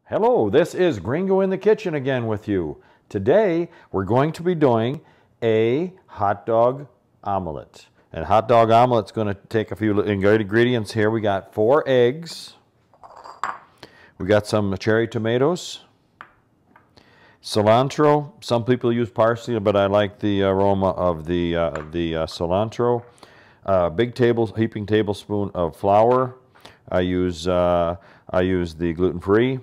Hello, this is Gringo in the kitchen again with you. Today we're going to be doing a hot dog omelet. And hot dog omelet's going to take a few ingredients here. We got 4 eggs. We got some cherry tomatoes. Cilantro. Some people use parsley, but I like the aroma of the cilantro. Big heaping tablespoon of flour. I use the gluten-free.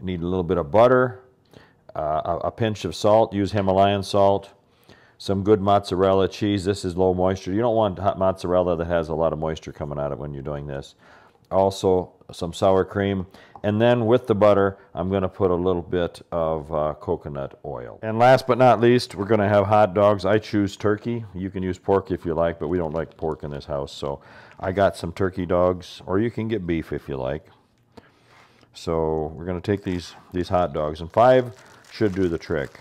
Need a little bit of butter, a pinch of salt. Use Himalayan salt. Some good mozzarella cheese. This is low moisture. You don't want hot mozzarella that has a lot of moisture coming out of it when you're doing this. Also, some sour cream. And then with the butter, I'm going to put a little bit of coconut oil. And last but not least, we're going to have hot dogs. I choose turkey. You can use pork if you like, but we don't like pork in this house. So I got some turkey dogs, or you can get beef if you like. So we're going to take these hot dogs, and 5 should do the trick.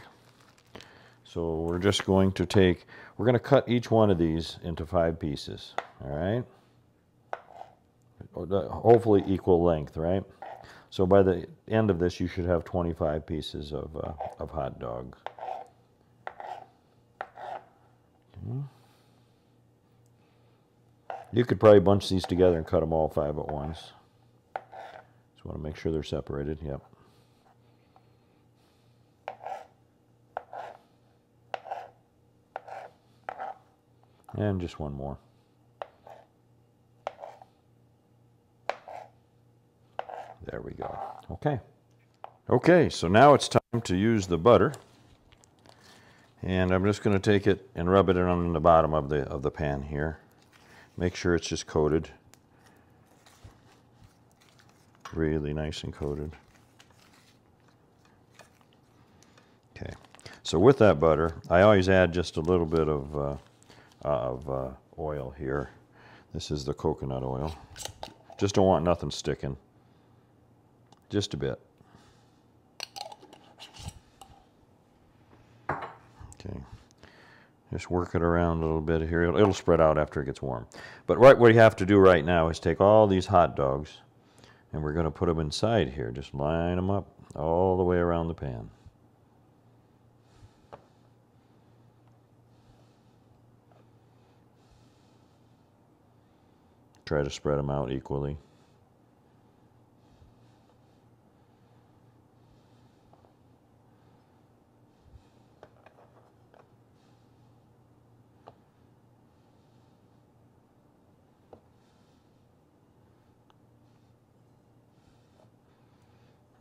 So we're just going to we're going to cut each one of these into 5 pieces, all right? Hopefully equal length, right? So by the end of this, you should have 25 pieces of hot dog. You could probably bunch these together and cut them all 5 at once. Just want to make sure they're separated. Yep. And just one more. There we go. Okay. Okay, so now it's time to use the butter. And I'm just going to take it and rub it on the bottom of the pan here. Make sure it's just coated. Really nice and coated. Okay. So with that butter, I always add just a little bit of oil here. This is the coconut oil. Just don't want nothing sticking. Just a bit. Okay. Just work it around a little bit here. It'll spread out after it gets warm. But what you have to do right now is take all these hot dogs, and we're going to put them inside here. Just line them up all the way around the pan. Try to spread them out equally.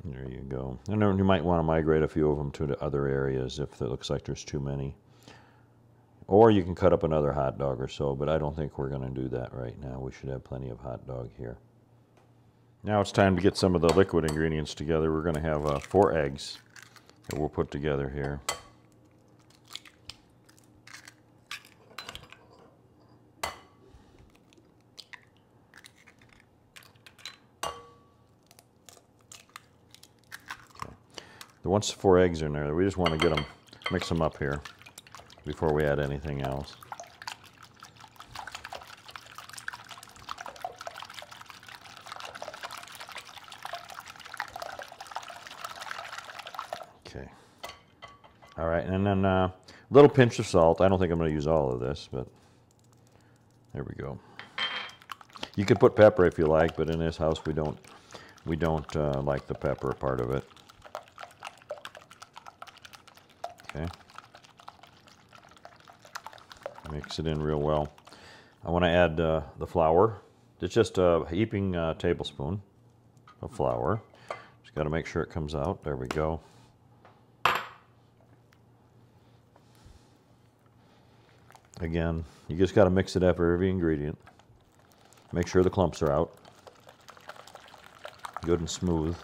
There you go. And then you might want to migrate a few of them to the other areas if it looks like there's too many. Or you can cut up another hot dog or so, but I don't think we're going to do that right now. We should have plenty of hot dog here. Now it's time to get some of the liquid ingredients together. We're going to have 4 eggs that we'll put together here. Once the 4 eggs are in there, we just want to get them, mix them up here before we add anything else. Okay. All right, and then a little pinch of salt. I don't think I'm going to use all of this, but there we go. You could put pepper if you like, but in this house we don't like the pepper part of it. Okay. Mix it in real well. I want to add the flour. It's just a heaping tablespoon of flour. Just got to make sure it comes out. There we go. Again, you just got to mix it up for every ingredient. Make sure the clumps are out. Good and smooth.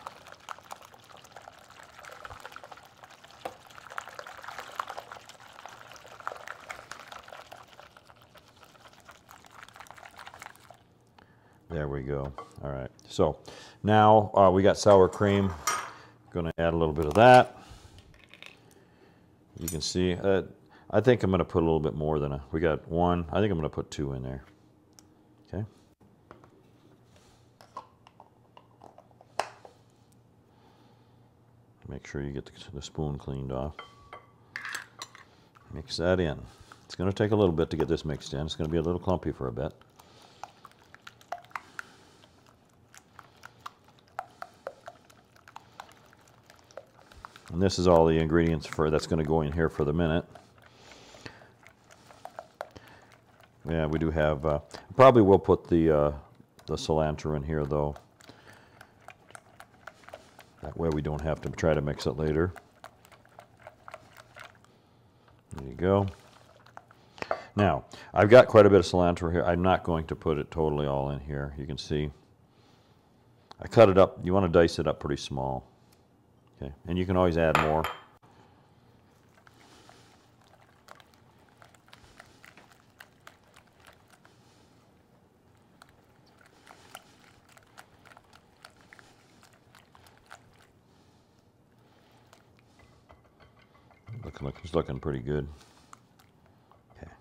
There we go. All right. So now we got sour cream. Going to add a little bit of that. You can see, I think I'm going to put a little bit more than we got 1. I think I'm going to put 2 in there. Okay. Make sure you get the spoon cleaned off. Mix that in. It's going to take a little bit to get this mixed in. It's going to be a little clumpy for a bit. And this is all the ingredients that's going to go in here for the minute. Yeah, we do have, probably will put the cilantro in here though. That way we don't have to try to mix it later. There you go. Now, I've got quite a bit of cilantro here. I'm not going to put it totally all in here. You can see I cut it up. You want to dice it up pretty small. Okay, and you can always add more. It's looking pretty good. Okay.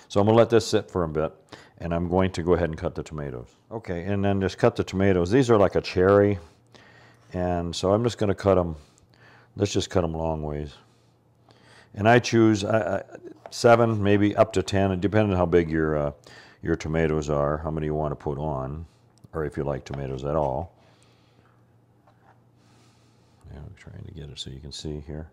So I'm going to let this sit for a bit, and I'm going to go ahead and cut the tomatoes. Okay, and then just cut the tomatoes. These are like a cherry, and so I'm just going to cut them. Let's just cut them long ways. And I choose 7, maybe up to 10, depending on how big your tomatoes are, how many you want to put on, or if you like tomatoes at all. Yeah, I'm trying to get it so you can see here.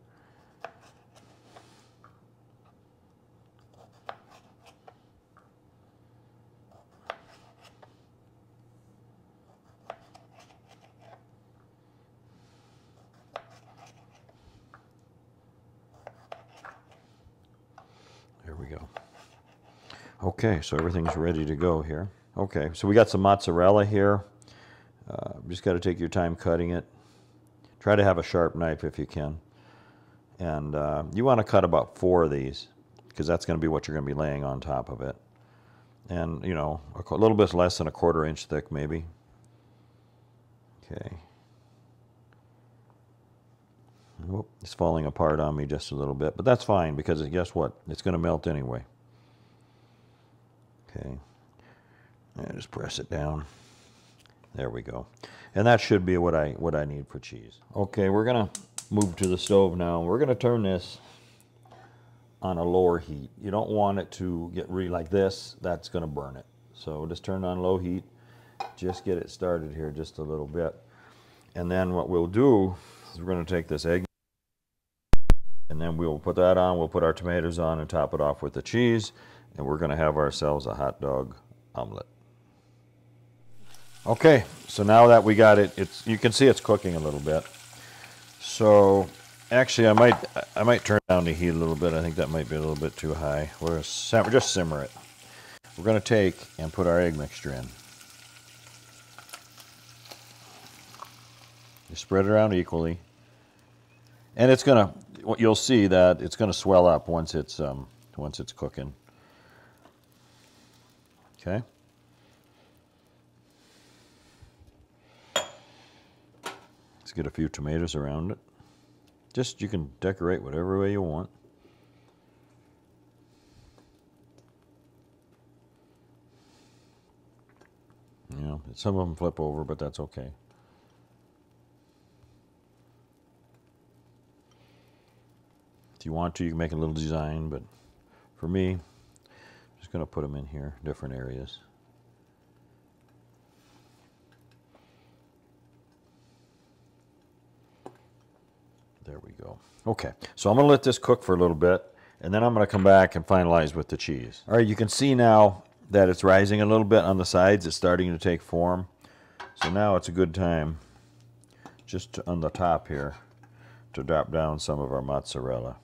There we go. Okay, so everything's ready to go here. Okay, so we got some mozzarella here. Just got to take your time cutting it. Try to have a sharp knife if you can. And you want to cut about 4 of these, because that's going to be what you're going to be laying on top of it. And, you know, a little bit less than a 1/4 inch thick maybe. Okay. Whoop, it's falling apart on me just a little bit, but that's fine, because guess what? It's going to melt anyway. Okay. And just press it down. There we go. And that should be what I need for cheese. Okay, we're going to move to the stove now. We're going to turn this on a lower heat. You don't want it to get really like this. That's going to burn it. So just turn it on low heat. Just get it started here just a little bit. And then what we'll do is we're going to take this egg, and then we'll put that on. We'll put our tomatoes on and top it off with the cheese. And we're going to have ourselves a hot dog omelet. Okay, so now that we got it, you can see it's cooking a little bit. So actually, I might turn down the heat a little bit. I think that might be a little bit too high. We're just simmer it. We're going to take and put our egg mixture in. You spread it around equally, and it's gonna. You'll see that it's going to swell up once it's cooking. Okay. Get a few tomatoes around it. You can decorate whatever way you want. You know, some of them flip over, but that's okay. If you want to, you can make a little design, but for me, I'm just going to put them in here, different areas. There we go. Okay, so I'm going to let this cook for a little bit, and then I'm going to come back and finalize with the cheese. All right, you can see now that it's rising a little bit on the sides. It's starting to take form. So now it's a good time, just on the top here, to drop down some of our mozzarella.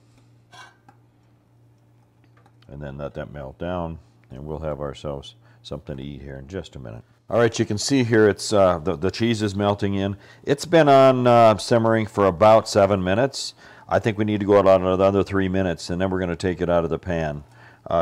And then let that melt down, and we'll have ourselves something to eat here in just a minute. All right, you can see here it's the cheese is melting in. It's been on simmering for about 7 minutes. I think we need to go out another 3 minutes, and then we're going to take it out of the pan.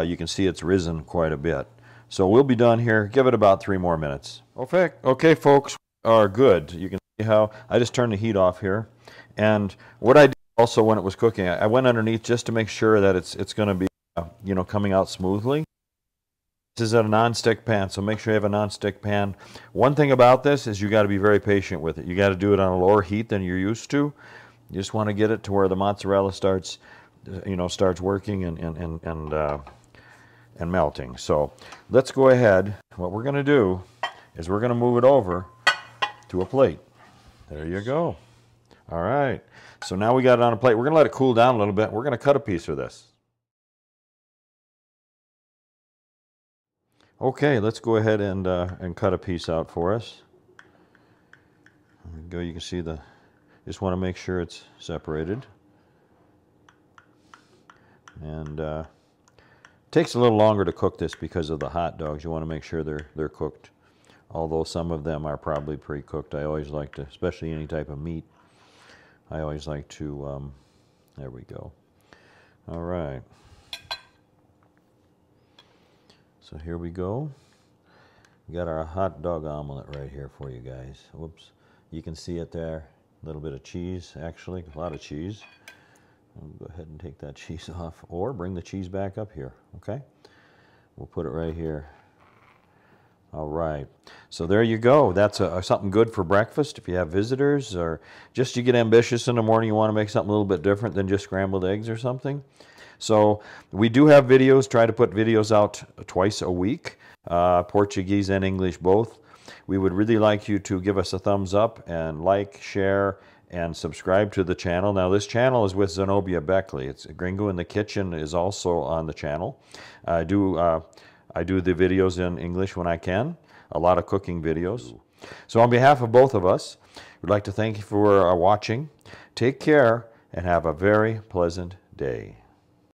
You can see it's risen quite a bit. So we'll be done here. Give it about 3 more minutes. Okay, folks, are good. You can see how I just turned the heat off here. And what I did also when it was cooking, I went underneath just to make sure that it's going to be, you know, coming out smoothly. This is a non-stick pan, so make sure you have a non-stick pan. One thing about this is you got to be very patient with it. You got to do it on a lower heat than you're used to. You just want to get it to where the mozzarella starts, starts working and melting. So let's go ahead. What we're going to do is we're going to move it over to a plate. There you go. All right. So now we got it on a plate. We're going to let it cool down a little bit. We're going to cut a piece of this. Okay, let's go ahead and cut a piece out for us. There we go. You can see just want to make sure it's separated. And it takes a little longer to cook this because of the hot dogs. You want to make sure they're cooked. Although some of them are probably pre-cooked. I always like to, especially any type of meat, I always like to, there we go. All right. So here we go. We got our hot dog omelet right here for you guys. Whoops. You can see it there. A little bit of cheese, actually, a lot of cheese. I'll go ahead and take that cheese off, or bring the cheese back up here, okay? We'll put it right here. All right. So there you go. That's something good for breakfast if you have visitors, or just you get ambitious in the morning, you want to make something a little bit different than just scrambled eggs or something. So we do have videos, try to put videos out twice a week, Portuguese and English both. We would really like you to give us a thumbs up and like, share, and subscribe to the channel. Now this channel is with Zenobia Beckley. It's Gringo in the Kitchen is also on the channel. I do the videos in English when I can, a lot of cooking videos. So on behalf of both of us, we'd like to thank you for watching. Take care and have a very pleasant day.